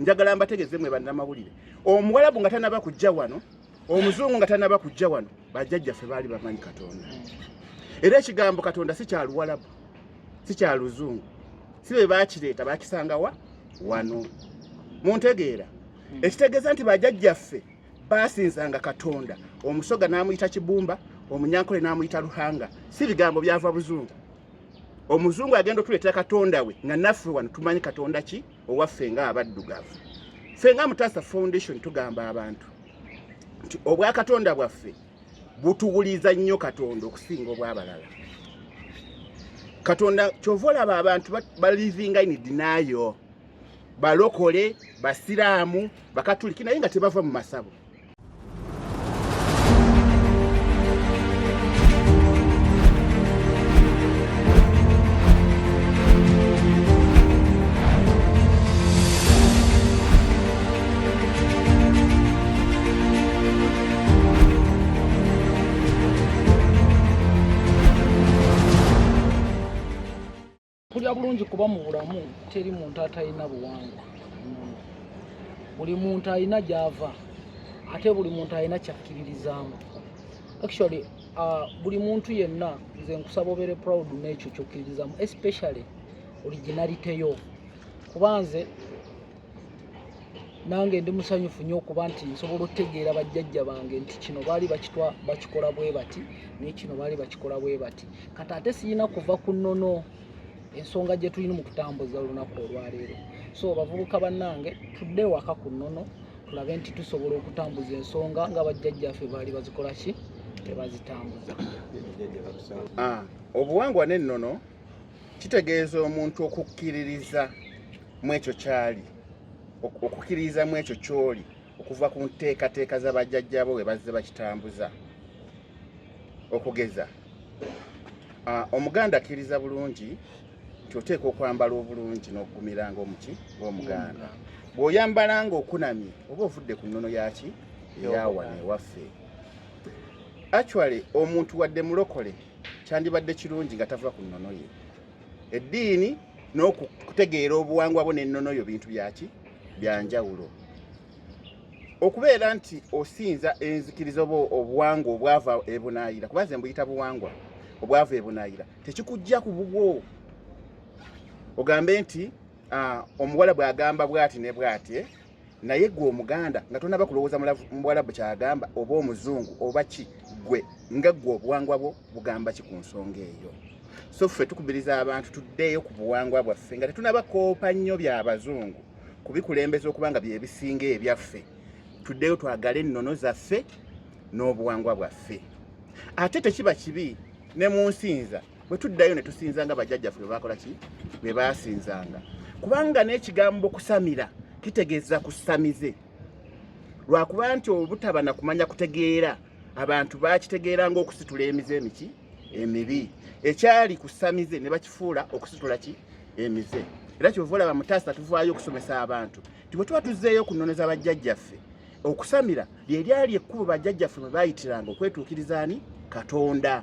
njagala mbategeze mwe bannamawulire omuwalabu nga tanaba kujja wano omuzungu nga tanaba kujja wano bajjajjaffe baali bamanyi Katonda era ekigambo Katonda si kya luwalabu si kya luzungu si bwe baakireeta baakisanga wano muntegeera ekitegeeza nti bajjajjaffe baasinzanga Katonda omusoga n'amuyita Kibumba omunyankole n'amuyita Luhanga si bigambo byava buzungu omuzungu agenda tuleetera Katonda we nga naffe wano tumanyi Katonda ki owaffe nga abaddugavu ffe nga Mutasa Foundation tugamba abantu nti obwa Katonda bwaffe butuwuliza nnyo Katonda okusinga obw'abalala Katonda kyova olaba abantu balivinga in denial balokole basiraamu bakatuliki naye nga tebava mu masabo kulya bulungi kuba mu bulamu teri muntu atalina buwangwa buli muntu alina gy'ava ate buli muntu alina kyakkiririzaamu actually buli muntu yenna nze nkusaba obeere proud n'ekyo kyokkiririzaamu especially originality yo kuba nze nange ndi musanyufu nnyo okuba nti nsobola okutegeera bajjajja bange nti kino baali bakikola bwe bati n'ekino baali bakikola bwe bati kati ate siyina kuva ku nnono ensonga gye tulina mu kutambuza olunaku olwaleero so bavubuka bannange tudde waka ku nnono tulabe nti tusobola okutambuza ensonga nga bajjajjaffe baali bazikola ki tebazitambuza obuwangwa n'ennono kitegeeza omuntu okukkiririza mu ekyo kyali okukkiririza mu ekyo kyoli okuva ku nteekateeka z'abajjajjabo we bazze bakitambuza okugeza omuganda akkiriza bulungi kyoteeka okwambala obulungi n'okugumiranga omuki ng'omuganda bw'oyambalanga okunamye oba ovudde ku nnono yaki yawane waffe actually omuntu wadde mulokole kyandibadde kirungi nga tava ku nnono ye eddiini n'okutegeera obuwangwa bwo n'ennono yo bintu byaki byanjawulo okubeera nti osinza enzikiriza obuwangwa obwava ebunaayira kuba nze mbuyita buwangwa obwava ebunaayira tekikujja ku bubwo ogambe nti omuwala bw'agamba bw'ati ne bw'ati naye gwe omuganda nga tonaba kulowooza muwalabu kyagamba oba omuzungu oba ki gwe nga gwe obuwangwa bwo bugamba ki ku nsonga eyo so ffe tukubiriza abantu tuddeeyo ku buwangwa bwaffe nga tetunabakoopa nnyo by'abazungu kubikulembeza okubanga bye bisinga ebyaffe tuddeeyo twagale ennono zaffe n'obuwangwa bwaffe ate tekiba kibi ne mu nsinza bwe tuddayo ne tusinza nga bajjajjaffe bwe bakola ki bwe basinzanga kubanga n'ekigambo kusamira kitegeeza kusamize lwakuba nti obutaba na kumanya kutegeera abantu bakitegeeranga okusitula emize emiki emibi ekyali kusamize ne bakifuula okusitula ki emize era kyova olaba Mutasa tuvaayo okusomesa abantu ti bwe tuba tuzzeeyo ku nnono z'abajjajjaffe okusamira lye lyali ekkubo bajjajjaffe bwe bayitiranga okwetuukiriza ani Katonda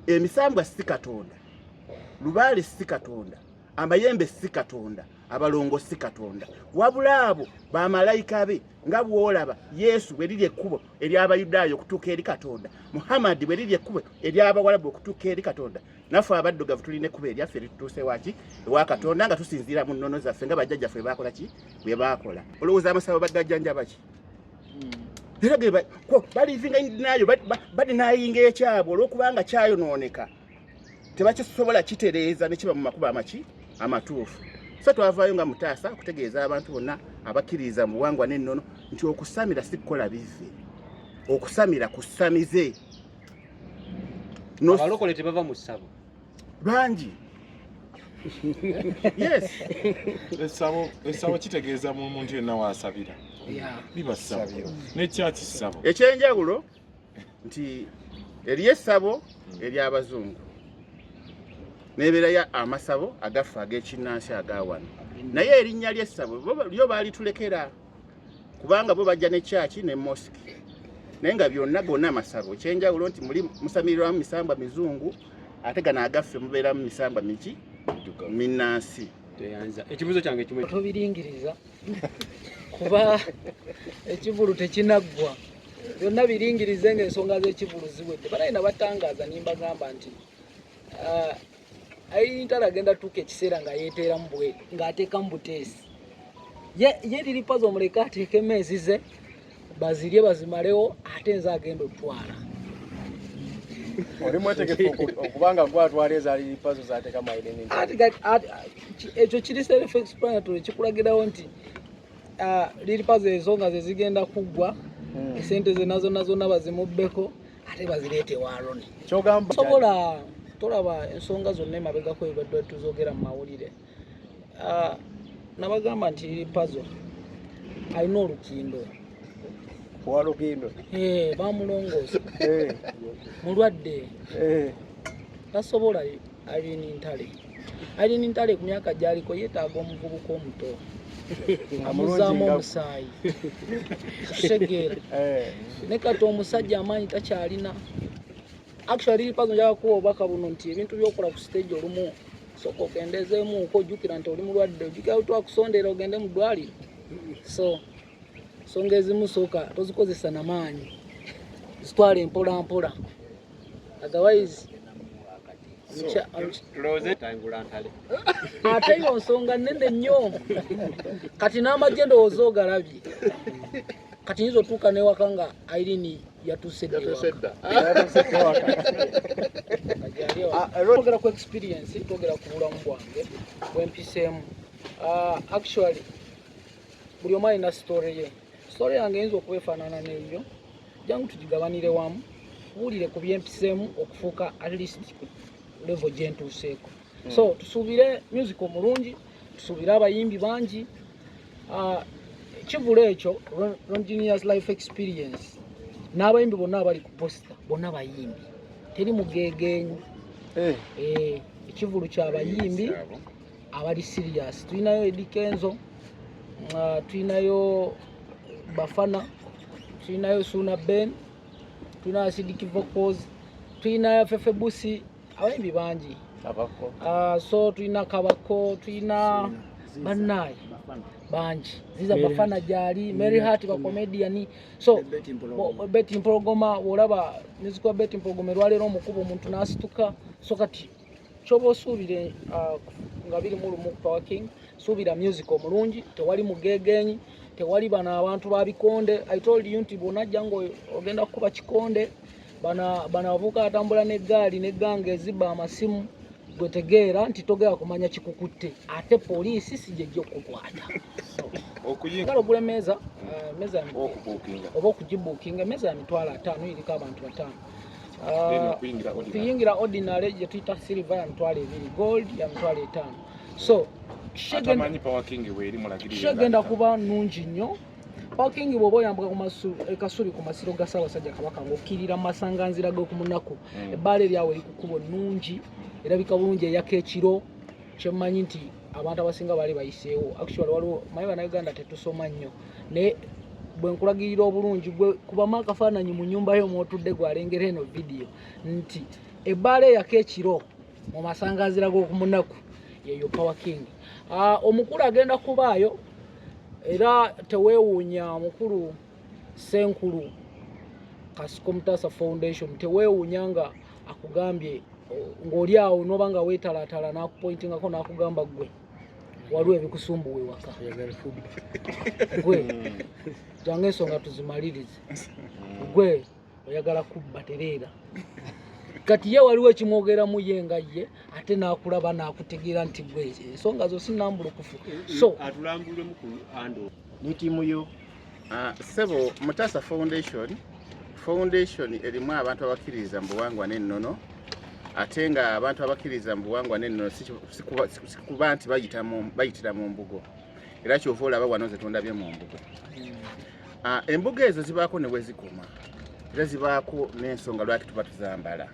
emisambwa si Katonda lubaale si Katonda amayembe si Katonda abalongo si Katonda wabula abo bamalayika be nga bwolaba Yesu bwe liri ekkubo ery'Abayudaaya okutuuka eri Katonda Muhammad bwe liri ekkubo ery'Abawalabu okutuuka eri Katonda naffe abaddugavu tulina ekkubo eryaffe eritutuuse waki ewa Katonda nga tusinziira mu nnono zaffe nga bajjajjaffe bakola ki bwe bakola olowooza amasabo bagajjanjaba ki era balivinga nayo badinayinga ekyabwe olw'okubanga kyayonooneka tebakisobola kitereeza ne kiba mu makubo amatuufu so twavaayo nga Mutasa okutegeeza abantu bonna abakkiririza mu buwangwa n'ennono nti okusamira si kukola bivve okusamira kusamize abalokole tebava mu ssabo bangi yes essabo kitegeeza mu muntu yenna waasabira biba ssabo n'ekyaki ssabo ekyenjawulo nti eriyo essabo ery'abazungu n'ebeerayo amasabo agaffe ag'ekinnansi agawano naye erinnya ly'essabo lyo baalitulekera kubanga bo bajja ne kyaki ne mosiki naye nga byonna gonna amasabo ekyenjawulo nti muli musamirirwamu misambwa mizungu ate gano agaffe mubeeramu misambwa miki minnansi tweyanza. Ekibuzo kyange kimwe tobiringiriza kuba ekivulu tekinaggwa byonna biringirize ng'ensonga z'ekivulu ziwedde banaye nabatangaza nimbagamba nti ayintala agenda tuuka ekiseera nga yeeteeramu bwe ng'ateekamu buteesi ye liri pazo omuleka ateeka emmeezi ze bazirye bazimalewo ate nze agenda otwala oli mwetegefu okubanga gwatwala ezaali pazo zaateeka maireni ekyo kiri self explanatory kikulagirawo nti liri pazo ezo nga ze zigenda kuggwa esente ze nazo zonna bazimubbeko ate bazireete waaloni kyogamba sobola tolaba ensonga zonna emabegako ebadde tuzogera mu mawulire nabagamba nti liri pazo alina olukindo walukindo bamulongoosa mulwadde tasobola alina ntale ku myaka gyaliko yeetaaga omuvubuka omuto amuzaamu omusaayi kutegeera ne kati omusajja amaanyi takyalina actually liri pazo njala kuwa obubaka buno nti ebintu byokola ku stage olumu soka okendezeemuuko ojjukira nti oli mulwadde ojjukira utwakusondera ogende mu ddwaliro so songa ezimu sooka tozikozesa namaanyi zitwale mpola mpola otherwise ate yo nsonga nnene nnyo kati n'amagye ndowooza ogalabye kati nyinza otuuka n'ewaka nga Irene yatuuse dda twogera ku experience twogera ku bulamu bwange bwempiseemu actually buli omu alina story ye story yange eyinza okuba efaanana n'eyo jangu tugigabanire wamu tuwulire ku byempiseemu okufuuka at least level gye ntuuseeko so tusuubire music omulungi tusuubire abayimbi bangi kivulu ekyo Ronjinia's life experience n'abayimbi bonna abali ku posta bonna bayimbi teri mugeegenyi ekivulu ky'abayimbi abali serious tulinayo Eddie Kenzo tulinayo Bafana tulinayo Suna Ben tulinayo Sidiki Vocals tulinayo Fefe Busi abayimbi bangi so tulina Kabako tulina bannaye bangi ziza Bafana gyali Mary Hart ba comedian so Betty Mpologoma olaba niziko Betty Mpologoma lwalero omukubo omuntu n'asituka so kati kyoba osuubire nga biri mu lumu Power King suubira music omulungi tewali mugeegenyi tewali bano abantu babikonde I told you nti bonajja ngo ogenda kukuba kikonde bana abavuka atambula n'eggaali n'eggange ezibba amasimu gwetegeera nti togera kumanya kikukutte ate poliisi sijejja okukwata okuyinga ogula meza oba okugibuukinga emeza ya mitwalo 5 iriko abantu 5 kuyingira ordinary gye tuyita silver ya mitwalo 2 gold ya mitwalo 5 so kigenda kuba nungi nnyo parking bw'oba oyambuka ekasubi ku masiro ga Ssaabasajja Kabaka ng'okkirira mu masanganzira g'okumunaku ebbaala eryawe erikukubo nnungi erabika bulungi eyaka ekiro kyemmanyi nti abantu abasinga baali bayiseewo actually waliwo maye bannayuganda tetusoma nnyo naye bwe nkulagirira obulungi gwe kubamu akafaananyi mu nnyumba yo mwotudde gwalengera eno vidiyo nti ebbaala eyaka ekiro mu masanganzira g'okumunaku yeyo Power King omukulu agenda kubaayo era teweewuunya mukulu Senkulu Kasiko Mutasa Foundation teweewuunya nga akugambye ng'oli awo noba nga weetalaatala n'akupointingako n'akugamba gwe waliwo ebikusumbuwa ewaka gwe jangu ensonga tuzimalirize gwe oyagala kubba tereera kati ye waliwo ekimwogeramu ye nga ye ate n'akulaba n'akutegeera nti gwe ensonga zo sinambulukufu so atulambulemu ku ando ni tiimu yo Sebo Mutasa Foundation erimu abantu abakkiriza mu buwangwa n'ennono ate nga abantu abakkiriza mu buwangwa n'ennono sikuba nti bayitira mu mbugo era kyova olaba wano ze tundabye mu mbugo embugo ezo zibaako ne bwe zikoma era zibaako n'ensonga lwaki tuba tuzambala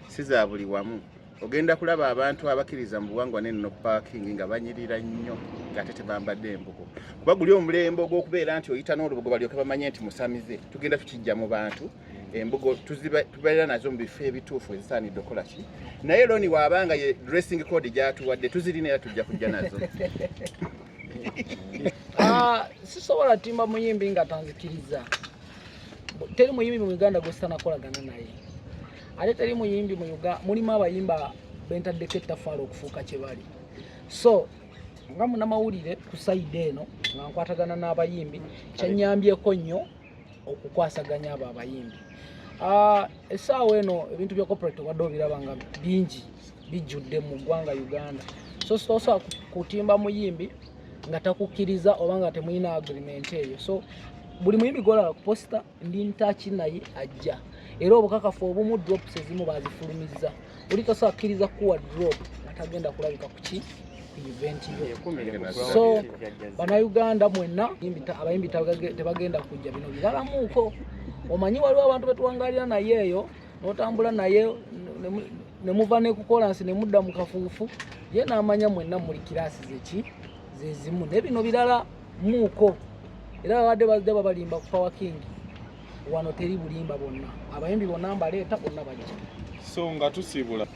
si za buli wamu ogenda kulaba abantu abakkiriza mu buwangwa n'ennono ku parking nga banyirira nnyo ng'ate tebambadde embugo kuba guli omulembe ogw'okubeera nti oyita n'olubugo balyoke bamanye nti musamize tugenda tukijja mu bantu embugo tubeera nazo mu bifo ebituufu ezisaanidde okukola ki naye loni waabanga ye dressing code gyatuwadde tuzirina era tujja kujja nazo. Sisobola timba muyimbi nga tanzikiriza. Teri muyimbi mu Uganda gwe sitanakolagana naye. Ate teri muyimbi mu Uganda mulimu abayimba bentaddeko ettafaalo okufuuka kye bali. So nga munnamawulire ku sayidi eno nga nkwatagana n'abayimbi kyannyambyeko nnyo okukwasaganya abo abayimbi. Essaawa eno ebintu bya corporate wadde obiraba nga bingi bijjudde mu ggwanga Uganda. So sitosobola kutimba muyimbi nga takukkiriza oba nga temulina agreement eyo. So buli muyimbi gwolaba ku posta ndi ntaki naye ajja. Era obukakafu obumu drops ezimu bazifulumizza. Buli tasobola kukkiriza kuwa drop nga tagenda kulabika ku ki event yo. So bannayuganda mwenna abayimbi tebagenda kujja bino biralamuuko. Omanyi waliwo abantu betuwangalira naye eyo n'otambula naye ne muva ne kukola nsi ne mudda mu kafuufu ye n'amanya mwenna muli kiraasi zeki zezimu nebino birala muuko. Era babadde bazze babalimba ku Power King wano teri bulimba bonna abayimbi bonna mbaleeta bonna bajja. So nga tusiibula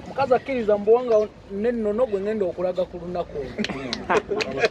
mukazi akkiriza mbuwanga nennono gwe ngenda okulaga ku lunaku olwo.